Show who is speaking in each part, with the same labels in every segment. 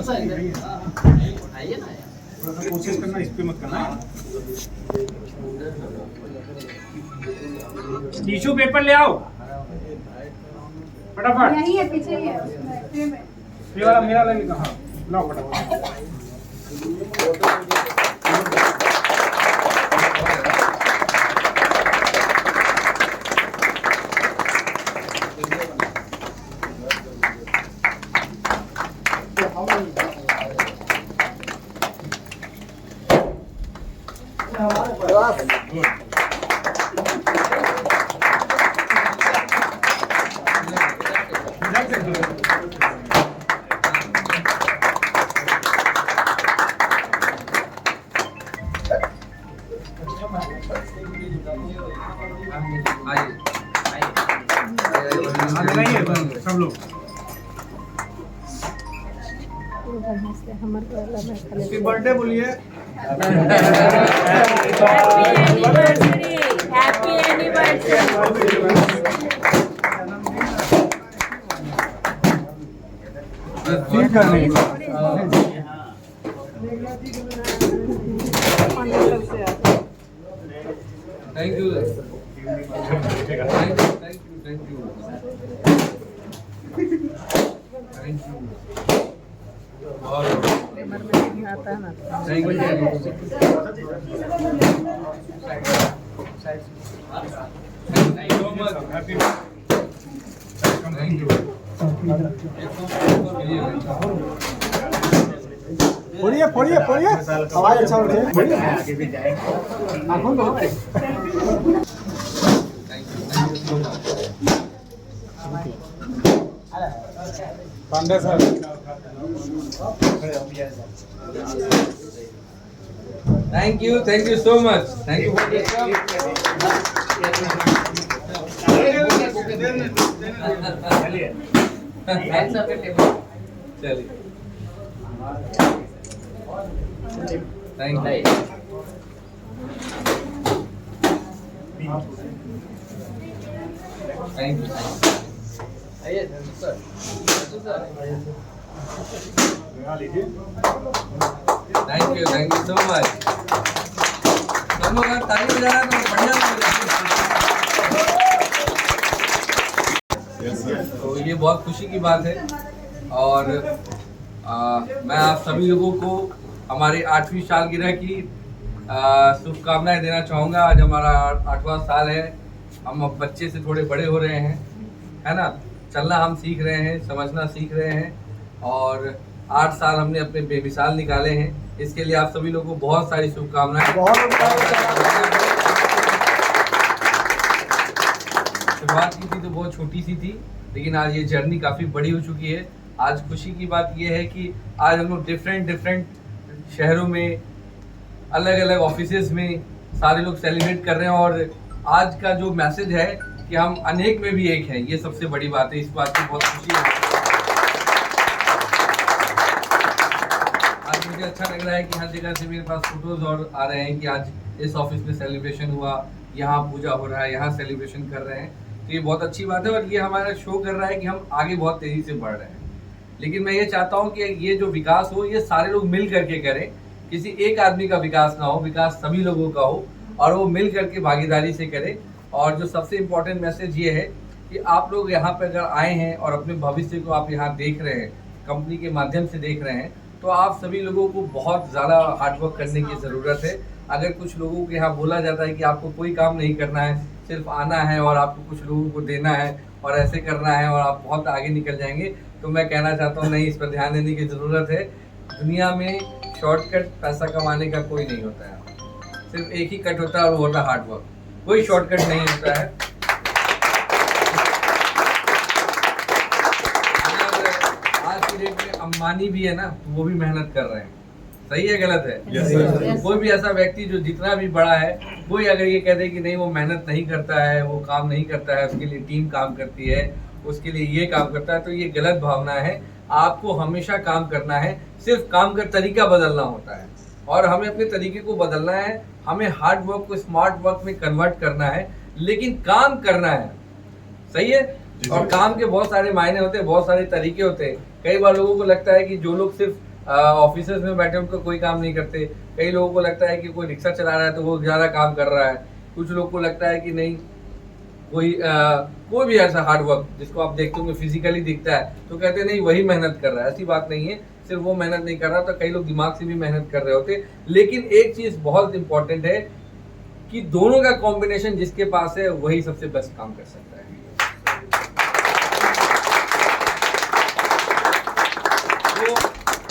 Speaker 1: आइए ना,
Speaker 2: थोड़ा सा कोशिश करना, इस पे मत करना। टिश्यू पेपर ले आओ फटाफट।
Speaker 3: यही है, पीछे ही है उसमें ट्रे में।
Speaker 2: ये वाला मेरा लगेगा। हाँ लाओ फटाफट। सब लोग हैप्पी बर्थडे बोलिए।
Speaker 3: Happy anniversary.
Speaker 2: फील करने
Speaker 1: थैंक यू,
Speaker 2: पढ़िए पढ़िए पढ़िए, आवाज अच्छा हो रही है। पढ़िए आगे भी जाएंगे। Pandey sir
Speaker 1: thank you so much, thank you for this cup. चलिए थैंक यू। थैंक यू, आइए sir. Thank you so much. तुम लोग अगर ताली बजा रहे हैं तो बढ़िया लग। तो ये बहुत खुशी की बात है और मैं आप सभी लोगों को हमारी 8वीं सालगिरह की शुभकामनाएं देना चाहूँगा। आज हमारा 8वां साल है। हम अब बच्चे से थोड़े बड़े हो रहे हैं, है ना। चलना हम सीख रहे हैं, समझना सीख रहे हैं और 8 साल हमने अपने बेमिसाल निकाले हैं। इसके लिए आप सभी लोगों को बहुत सारी शुभकामनाएं। शुरुआत की थी तो बहुत छोटी सी थी, लेकिन आज ये जर्नी काफ़ी बड़ी हो चुकी है। आज खुशी की बात ये है कि आज हम लोग डिफरेंट शहरों में, अलग अलग ऑफिसेज में सारे लोग सेलिब्रेट कर रहे हैं और आज का जो मैसेज है कि हम अनेक में भी एक हैं, ये सबसे बड़ी बात है। इस बात की बहुत खुशी है। आज मुझे अच्छा लग रहा है कि हर जगह से मेरे पास फोटोज और आ रहे हैं कि आज इस ऑफिस में सेलिब्रेशन हुआ, यहाँ पूजा हो रहा है, यहाँ सेलिब्रेशन कर रहे हैं। तो ये बहुत अच्छी बात है और ये हमारा शो कर रहा है कि हम आगे बहुत तेजी से बढ़ रहे हैं। लेकिन मैं ये चाहता हूँ कि ये जो विकास हो ये सारे लोग मिल करके करें। किसी एक आदमी का विकास ना हो, विकास सभी लोगों का हो और वो मिल करके भागीदारी से करें। और जो सबसे इम्पोर्टेंट मैसेज ये है कि आप लोग यहाँ पर अगर आए हैं और अपने भविष्य को आप यहाँ देख रहे हैं, कंपनी के माध्यम से देख रहे हैं, तो आप सभी लोगों को बहुत ज़्यादा हार्डवर्क करने की ज़रूरत है। अगर कुछ लोगों के यहाँ बोला जाता है कि आपको कोई काम नहीं करना है, सिर्फ आना है और आपको कुछ लोगों को देना है और ऐसे करना है और आप बहुत आगे निकल जाएंगे, तो मैं कहना चाहता हूँ नहीं, इस पर ध्यान देने की ज़रूरत है। दुनिया में शॉर्टकट पैसा कमाने का कोई नहीं होता है, सिर्फ एक ही कट होता है और वो होता है हार्डवर्क। कोई शॉर्टकट नहीं होता है। आज की डेट में अंबानी भी है ना, तो वो भी मेहनत कर रहे हैं। सही है गलत है? yes, कोई भी ऐसा व्यक्ति जो जितना भी बड़ा है, कोई अगर ये कहते कि नहीं वो मेहनत नहीं करता है, वो काम नहीं करता है, उसके लिए टीम काम करती है, उसके लिए ये काम करता है, तो ये गलत भावना है। आपको हमेशा काम करना है, सिर्फ काम का तरीका बदलना होता है और हमें अपने तरीके को बदलना है। हमें हार्ड वर्क को स्मार्ट वर्क में कन्वर्ट करना है, लेकिन काम करना है। सही है? और काम के बहुत सारे मायने होते हैं, बहुत सारे तरीके होते हैं। कई बार लोगों को लगता है कि जो लोग सिर्फ ऑफिसेज में बैठे उनको कोई काम नहीं करते। कई लोगों को लगता है कि कोई रिक्शा चला रहा है तो वो ज़्यादा काम कर रहा है। कुछ लोगों को लगता है कि नहीं, कोई भी ऐसा हार्ड वर्क जिसको आप देखते होंगे फिजिकली दिखता है तो कहते नहीं वही मेहनत कर रहा है। ऐसी बात नहीं है, सिर्फ वो मेहनत नहीं कर रहा, तो कई लोग दिमाग से भी मेहनत कर रहे होते। लेकिन एक चीज़ बहुत इंपॉर्टेंट है कि दोनों का कॉम्बिनेशन जिसके पास है वही सबसे बेस्ट काम कर सकता है। तो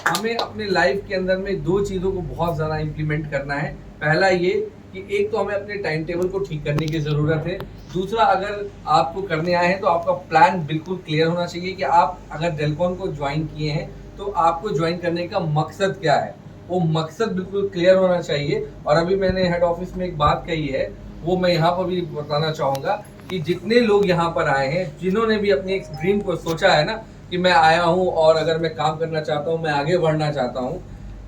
Speaker 1: हमें अपने लाइफ के अंदर में दो चीज़ों को बहुत ज़्यादा इम्प्लीमेंट करना है। पहला ये कि एक तो हमें अपने टाइम टेबल को ठीक करने की ज़रूरत है। दूसरा, अगर आपको करने आए हैं तो आपका प्लान बिल्कुल क्लियर होना चाहिए कि आप अगर डेलकॉन को ज्वाइन किए हैं तो आपको ज्वाइन करने का मकसद क्या है, वो मकसद बिल्कुल क्लियर होना चाहिए। और अभी मैंने हेड ऑफिस में एक बात कही है, वो मैं यहाँ पर भी बताना चाहूँगा कि जितने लोग यहाँ पर आए हैं, जिन्होंने भी अपनी एक ड्रीम को सोचा है ना कि मैं आया हूँ और अगर मैं काम करना चाहता हूँ, मैं आगे बढ़ना चाहता हूँ,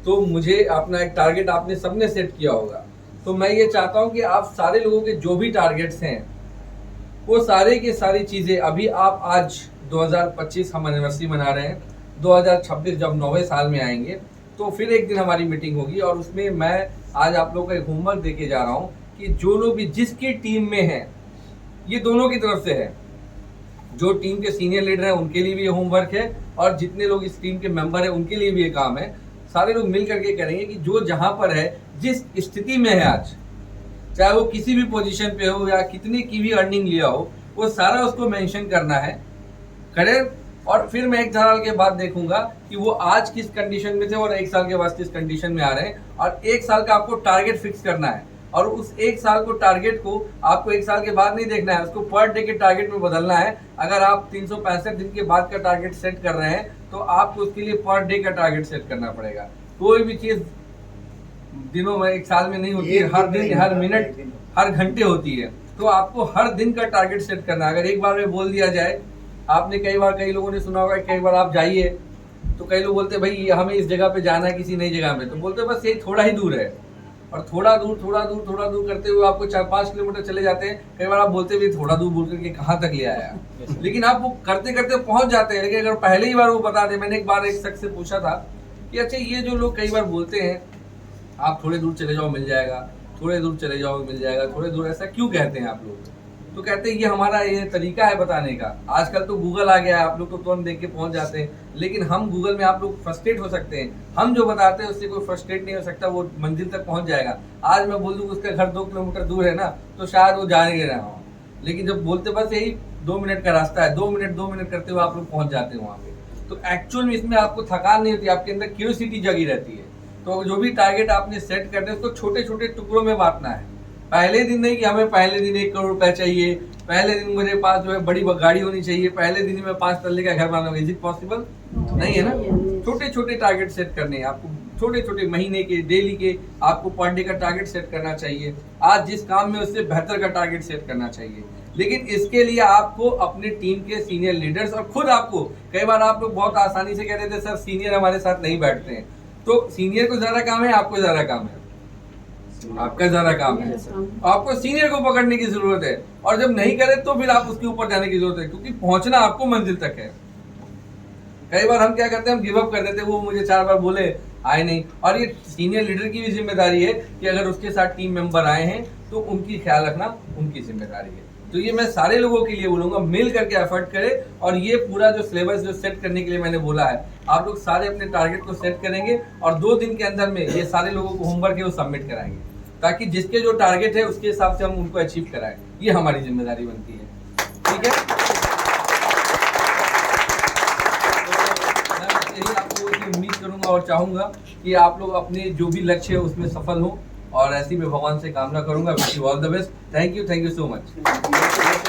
Speaker 1: तो मुझे अपना एक टारगेट आपने सबने सेट किया होगा। तो मैं ये चाहता हूँ कि आप सारे लोगों के जो भी टारगेट्स हैं वो सारे की सारी चीज़ें अभी आप आज 2025 हम एनिवर्सरी मना रहे हैं, 2026 जब 9वें साल में आएंगे तो फिर एक दिन हमारी मीटिंग होगी और उसमें मैं आज आप लोगों को एक होमवर्क देके जा रहा हूँ कि जो लोग भी जिसकी टीम में हैं, ये दोनों की तरफ से है, जो टीम के सीनियर लीडर हैं उनके लिए भी ये होमवर्क है और जितने लोग इस टीम के मेंबर हैं उनके लिए भी ये काम है। सारे लोग मिल करके करेंगे कि जो जहाँ पर है, जिस स्थिति में है आज, चाहे वो किसी भी पोजीशन पे हो या कितनी की भी अर्निंग लिया हो, वो सारा उसको मेंशन करना है, करें। और फिर मैं 1 साल के बाद देखूंगा कि वो आज किस कंडीशन में थे और 1 साल के बाद किस कंडीशन में आ रहे हैं। और 1 साल का आपको टारगेट फिक्स करना है और उस 1 साल को टारगेट को आपको 1 साल के बाद नहीं देखना है, उसको पर डे के टारगेट में बदलना है। अगर आप 365 दिन के बाद का टारगेट सेट कर रहे हैं तो आपको उसके लिए पर डे का टारगेट सेट करना पड़ेगा। कोई भी चीज़ दिनों में 1 साल में नहीं होती है, हर दिन, हर मिनट, हर घंटे होती है। तो आपको हर दिन का टारगेट सेट करना है। अगर एक बार में बोल दिया जाए, आपने कई लोगों ने सुना होगा, कई बार आप जाइए तो कई लोग बोलते हैं भाई हमें इस जगह पे जाना है किसी नई जगह में, तो बोलते हैं बस यही थोड़ा ही दूर है, और थोड़ा दूर करते हुए आपको 4-5 किलोमीटर चले जाते हैं। कई बार आप बोलते भी थोड़ा दूर बोल करके कहाँ तक ले आया, लेकिन आप वो करते करते पहुंच जाते हैं। लेकिन अगर पहले ही बार वो बता दे, मैंने एक बार एक शख्स से पूछा था कि अच्छा ये जो लोग कई बार बोलते हैं आप थोड़े दूर चले जाओ मिल जाएगा, थोड़े दूर चले जाओ मिल जाएगा, थोड़े दूर, ऐसा क्यों कहते हैं आप लोग? तो कहते हैं ये हमारा ये तरीका है बताने का। आजकल तो गूगल आ गया है, आप लोग तो तुरंत देख के पहुंच जाते हैं, लेकिन हम गूगल में आप लोग फ्रस्ट्रेट हो सकते हैं। हम जो बताते हैं उससे कोई फ्रस्ट्रेट नहीं हो सकता, वो मंजिल तक पहुंच जाएगा। आज मैं बोल दूँ उसका घर 2 किलोमीटर दूर है ना, तो शायद वो जाने रहा हो, लेकिन जब बोलते बस यही 2 मिनट का रास्ता है, 2 मिनट करते हुए आप लोग पहुंच जाते हैं वहाँ पे। तो एक्चुअल में इसमें आपको थकान नहीं होती, आपके अंदर क्यूरियोसिटी जगी रहती है। तो जो भी टारगेट आपने सेट करते हैं उसको छोटे छोटे टुकड़ों में बांटना है। पहले दिन नहीं कि हमें पहले दिन 1 करोड़ रुपए चाहिए, पहले दिन मुझे पास जो है बड़ी गाड़ी होनी चाहिए, पहले दिन ही मैं 5 तल्ले का घर बनाऊंगा। Is it possible? नहीं है ना। छोटे छोटे टारगेट सेट करने हैं आपको, छोटे छोटे महीने के, डेली के, आपको पर डे का टारगेट सेट करना चाहिए। आज जिस काम में उससे बेहतर का टारगेट सेट करना चाहिए। लेकिन इसके लिए आपको अपने टीम के सीनियर लीडर्स और खुद आपको, कई बार आप लोग बहुत आसानी से कह देते सर सीनियर हमारे साथ नहीं बैठते हैं, तो सीनियर को ज्यादा काम है, आपको ज्यादा काम है, आपका ज्यादा काम है। आपको सीनियर को पकड़ने की जरूरत है, और जब नहीं करे तो फिर आप उसके ऊपर जाने की जरूरत है, क्योंकि पहुंचना आपको मंजिल तक है। कई बार हम क्या करते हैं, हम गिव अप कर देते हैं, वो मुझे 4 बार बोले आए नहीं। और ये सीनियर लीडर की भी जिम्मेदारी है कि अगर उसके साथ टीम मेंबर आए हैं तो उनकी ख्याल रखना उनकी जिम्मेदारी है। तो ये मैं सारे लोगों के लिए बोलूंगा, मिल करके एफर्ट करें। और ये पूरा जो सिलेबस जो सेट करने के लिए मैंने बोला है, आप लोग सारे अपने टारगेट को सेट करेंगे और 2 दिन के अंदर में ये सारे लोगों को होमवर्क है वो सबमिट कराएंगे, ताकि जिसके जो टारगेट है उसके हिसाब से हम उनको अचीव कराएं। ये हमारी जिम्मेदारी बनती है, ठीक है। यही आप लोगों की उम्मीद करूंगा और चाहूंगा कि आप लोग अपने जो भी लक्ष्य है उसमें सफल हो, और ऐसी मैं भगवान से कामना करूंगा। Wish you all the best. Thank you so much.